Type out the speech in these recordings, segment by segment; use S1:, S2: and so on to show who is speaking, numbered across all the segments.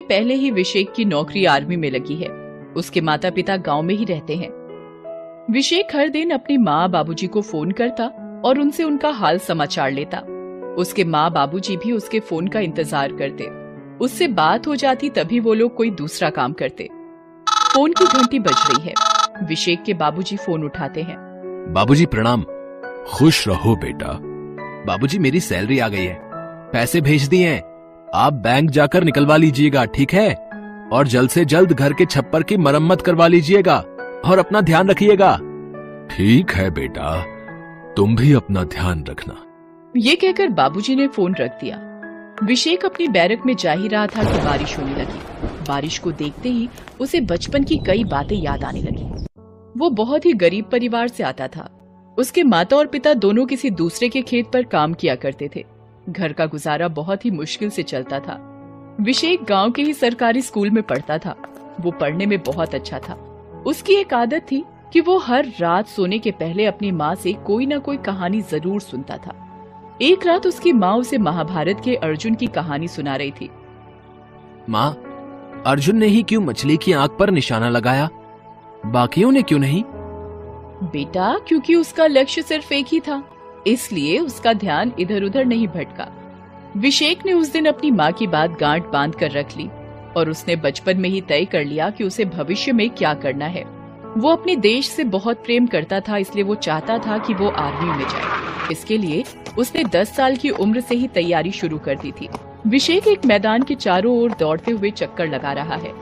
S1: पहले ही विशेक की नौकरी आर्मी में लगी है। उसके माता पिता गांव में ही रहते हैं। विशेक हर दिन अपनी माँ बाबूजी को फोन करता और उनसे उनका हाल समाचार लेता। उसके माँ बाबूजी भी उसके फोन का इंतजार करते। उससे बात हो जाती तभी वो लोग कोई दूसरा काम करते। फोन की घंटी बज रही है। विशेक के बाबूजी फोन उठाते हैं।
S2: बाबूजी प्रणाम। खुश रहो बेटा। बाबूजी मेरी सैलरी आ गई है, पैसे भेज दिए हैं, आप बैंक जाकर निकलवा लीजिएगा, ठीक है? और जल्द से जल्द घर के छप्पर की मरम्मत करवा लीजिएगा और अपना ध्यान रखिएगा। ठीक है बेटा, तुम भी अपना ध्यान रखना।
S1: ये कहकर बाबूजी ने फोन रख दिया। विशेक अपनी बैरक में जा ही रहा था कि बारिश होने लगी। बारिश को देखते ही उसे बचपन की कई बातें याद आने लगी। वो बहुत ही गरीब परिवार से आता था। उसके माता और पिता दोनों किसी दूसरे के खेत पर काम किया करते थे। घर का गुजारा बहुत ही मुश्किल से चलता था। विशेक गांव के ही सरकारी स्कूल में पढ़ता था। वो पढ़ने में बहुत अच्छा था। उसकी एक आदत थी कि वो हर रात सोने के पहले अपनी माँ से कोई ना कोई कहानी जरूर सुनता था। एक रात उसकी माँ उसे महाभारत के अर्जुन की कहानी सुना रही थी।
S2: माँ, अर्जुन ने ही क्यों मछली की आंख पर निशाना लगाया, बाकियों ने क्यों नहीं?
S1: बेटा, क्योंकि उसका लक्ष्य सिर्फ एक ही था, इसलिए उसका ध्यान इधर उधर नहीं भटका। विशेक ने उस दिन अपनी माँ की बात गांठ बांध कर रख ली और उसने बचपन में ही तय कर लिया कि उसे भविष्य में क्या करना है। वो अपने देश से बहुत प्रेम करता था, इसलिए वो चाहता था कि वो आर्मी में जाए। इसके लिए उसने 10 साल की उम्र से ही तैयारी शुरू कर दी थी। विशेक एक मैदान के चारों ओर दौड़ते हुए चक्कर लगा रहा है।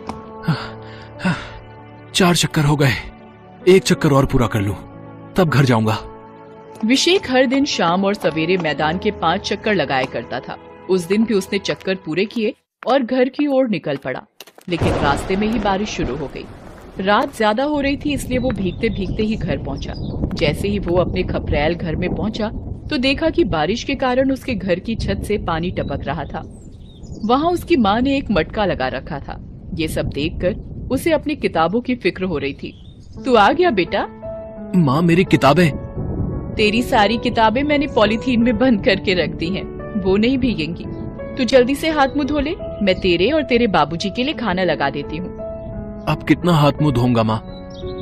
S2: 4 चक्कर हो गए, 1 चक्कर और पूरा कर लूं, तब घर जाऊंगा।
S1: विशेक हर दिन शाम और सवेरे मैदान के 5 चक्कर लगाया करता था। उस दिन भी उसने चक्कर पूरे किए और घर की ओर निकल पड़ा, लेकिन रास्ते में ही बारिश शुरू हो गई। रात ज्यादा हो रही थी, इसलिए वो भीगते भीगते ही घर पहुंचा। जैसे ही वो अपने खपरैल घर में पहुंचा तो देखा कि बारिश के कारण उसके घर की छत से पानी टपक रहा था। वहाँ उसकी माँ ने एक मटका लगा रखा था। ये सब देखकर उसे अपनी किताबों की फिक्र हो रही थी। तू आ गया बेटा?
S2: माँ, मेरी किताबें?
S1: तेरी सारी किताबें मैंने पॉलीथीन में बंद करके रख दी हैं, वो नहीं भीगेंगी। तू जल्दी से हाथ मुंह धो ले, मैं तेरे और तेरे बाबूजी के लिए खाना लगा देती हूँ।
S2: अब कितना हाथ मुंह धोऊंगा माँ,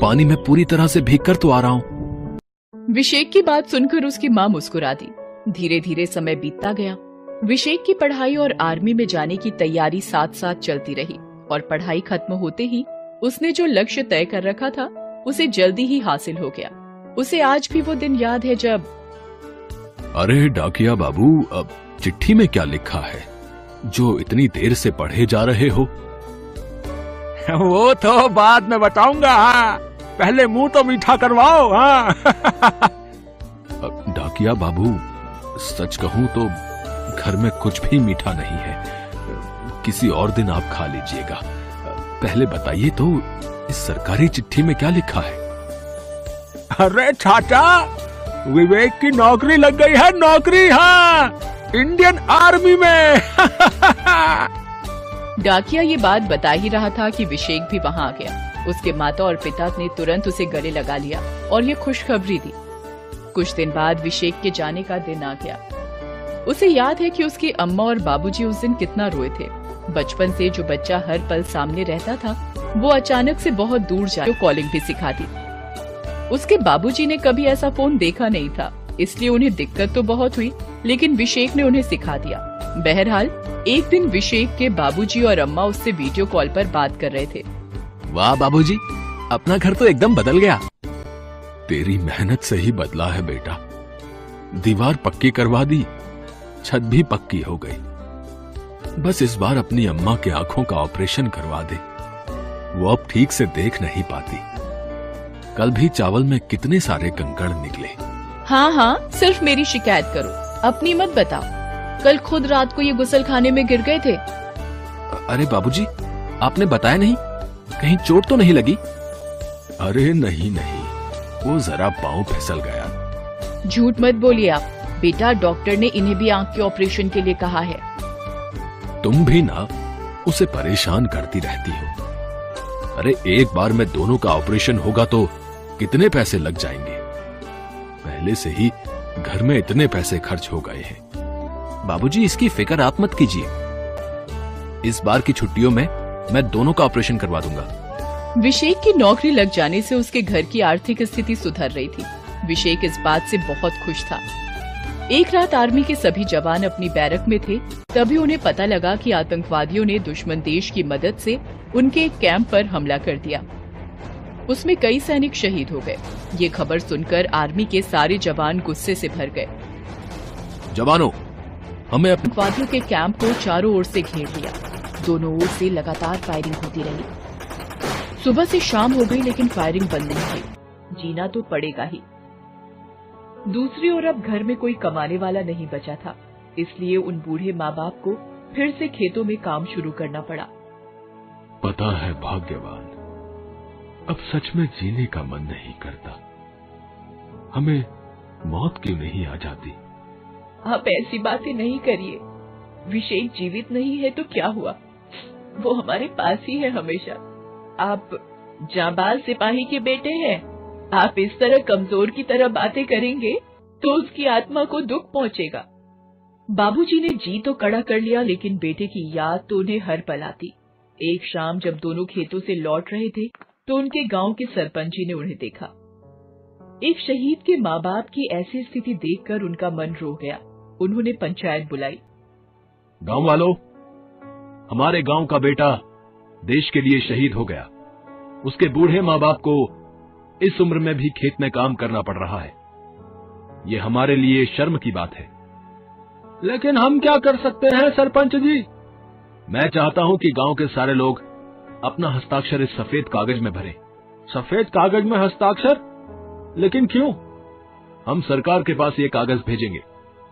S2: पानी में पूरी तरह से भीगकर तो आ रहा हूँ।
S1: विशेक की बात सुनकर उसकी माँ मुस्कुरा दी। धीरे धीरे समय बीतता गया। विशेक की पढ़ाई और आर्मी में जाने की तैयारी साथ साथ चलती रही और पढ़ाई खत्म होते ही उसने जो लक्ष्य तय कर रखा था उसे जल्दी ही हासिल हो गया। उसे आज भी वो दिन याद है जब...
S2: अरे डाकिया बाबू, अब चिट्ठी में क्या लिखा है जो इतनी देर से पढ़े जा रहे हो?
S3: वो तो बाद में बताऊंगा, हाँ। पहले मुंह तो मीठा करवाओ। हाँ।
S2: डाकिया बाबू, सच कहूं तो घर में कुछ भी मीठा नहीं है। किसी और दिन आप खा लीजिएगा। पहले बताइए तो, इस सरकारी चिट्ठी में क्या लिखा है?
S3: अरे चाचा, विवेक की नौकरी लग गई है, नौकरी। हाँ, इंडियन आर्मी में।
S1: डाकिया ये बात बता ही रहा था कि विशेक भी वहाँ आ गया। उसके माता और पिता ने तुरंत उसे गले लगा लिया और ये खुशखबरी दी। कुछ दिन बाद विशेक के जाने का दिन आ गया। उसे याद है कि उसकी अम्मा और बाबूजी उस दिन कितना रोए थे। बचपन से जो बच्चा हर पल सामने रहता था, वो अचानक से बहुत दूर जाकर कॉलिंग भी सिखा दी। उसके बाबूजी ने कभी ऐसा फोन देखा नहीं था, इसलिए उन्हें दिक्कत तो बहुत हुई, लेकिन विशेक ने उन्हें सिखा दिया। बहरहाल एक दिन विशेक के बाबूजी और अम्मा उससे वीडियो कॉल पर बात कर रहे थे।
S2: वाह बाबूजी, अपना घर तो एकदम बदल गया। तेरी मेहनत से ही बदला है बेटा। दीवार पक्की करवा दी, छत भी पक्की हो गई। बस इस बार अपनी अम्मा के आंखों का ऑपरेशन करवा दे, वो अब ठीक से देख नहीं पाती। कल भी चावल में कितने सारे कंकड़ निकले।
S1: हाँ हाँ, सिर्फ मेरी शिकायत करो, अपनी मत बताओ। कल खुद रात को ये गुसलखाने में गिर गए थे।
S2: अरे बाबूजी, आपने बताया नहीं? कहीं चोट तो नहीं लगी? अरे नहीं नहीं, वो जरा पांव फिसल गया।
S1: झूठ मत बोलिए आप बेटा, डॉक्टर ने इन्हें भी आंख के ऑपरेशन के लिए कहा है।
S2: तुम भी ना उसे परेशान करती रहती हो। अरे एक बार में दोनों का ऑपरेशन होगा तो कितने पैसे लग जाएंगे? पहले से ही घर में इतने पैसे खर्च हो गए हैं। बाबूजी, इसकी फिक्र आप मत कीजिए। इस बार की छुट्टियों में मैं दोनों का ऑपरेशन करवा दूंगा।
S1: विशेक की नौकरी लग जाने से उसके घर की आर्थिक स्थिति सुधर रही थी। विशेक इस बात से बहुत खुश था। एक रात आर्मी के सभी जवान अपनी बैरक में थे, तभी उन्हें पता लगा कि आतंकवादियों ने दुश्मन देश की मदद से उनके एक कैंप पर हमला कर दिया। उसमें कई सैनिक शहीद हो गए। ये खबर सुनकर आर्मी के सारे जवान गुस्से से भर गए।
S2: जवानों, हमें अपने
S1: आतंकवादियों के कैंप को चारों ओर से घेर लिया। दोनों ओर से लगातार फायरिंग होती रही। सुबह से शाम हो गई, लेकिन फायरिंग बंद नहीं हुई। जीना तो पड़ेगा ही। दूसरी ओर अब घर में कोई कमाने वाला नहीं बचा था, इसलिए उन बूढ़े माँ बाप को फिर से खेतों में काम शुरू करना पड़ा।
S2: पता है भाग्यवान, अब सच में जीने का मन नहीं करता। हमें मौत क्यों नहीं आ जाती?
S1: आप ऐसी बातें नहीं करिए। विशेक जीवित नहीं है तो क्या हुआ, वो हमारे पास ही है हमेशा। आप जांबाज सिपाही के बेटे हैं। आप इस तरह कमजोर की तरह बातें करेंगे तो उसकी आत्मा को दुख पहुंचेगा। बाबूजी ने जी तो कड़ा कर लिया, लेकिन बेटे की याद तो उन्हें हर पल आती। एक शाम जब दोनों खेतों से लौट रहे थे तो उनके गांव के सरपंच जी ने उन्हें देखा। एक शहीद के माँ बाप की ऐसी स्थिति देखकर उनका मन रो गया। उन्होंने पंचायत बुलाई।
S2: गांव वालों, हमारे गांव का बेटा देश के लिए शहीद हो गया। उसके बूढ़े माँ बाप को इस उम्र में भी खेत में काम करना पड़ रहा है। ये हमारे लिए शर्म की बात है।
S3: लेकिन हम क्या कर सकते हैं सरपंच जी?
S2: मैं चाहता हूं कि गांव के सारे लोग अपना हस्ताक्षर इस सफेद कागज में भरें।
S3: सफेद कागज में हस्ताक्षर? लेकिन क्यों?
S2: हम सरकार के पास ये कागज भेजेंगे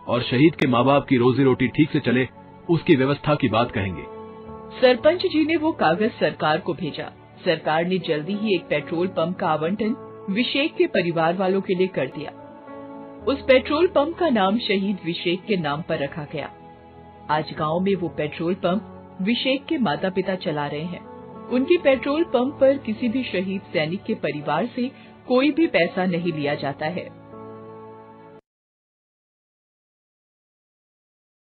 S2: और शहीद के माँ बाप की रोजी रोटी ठीक से चले, उसकी व्यवस्था की बात कहेंगे।
S1: सरपंच जी ने वो कागज सरकार को भेजा। सरकार ने जल्दी ही एक पेट्रोल पंप का आवंटन विशेक के परिवार वालों के लिए कर दिया। उस पेट्रोल पंप का नाम शहीद विशेक के नाम पर रखा गया। आज गांव में वो पेट्रोल पंप विशेक के माता पिता चला रहे हैं। उनके पेट्रोल पंप पर किसी भी शहीद सैनिक के परिवार से कोई भी पैसा नहीं लिया जाता है।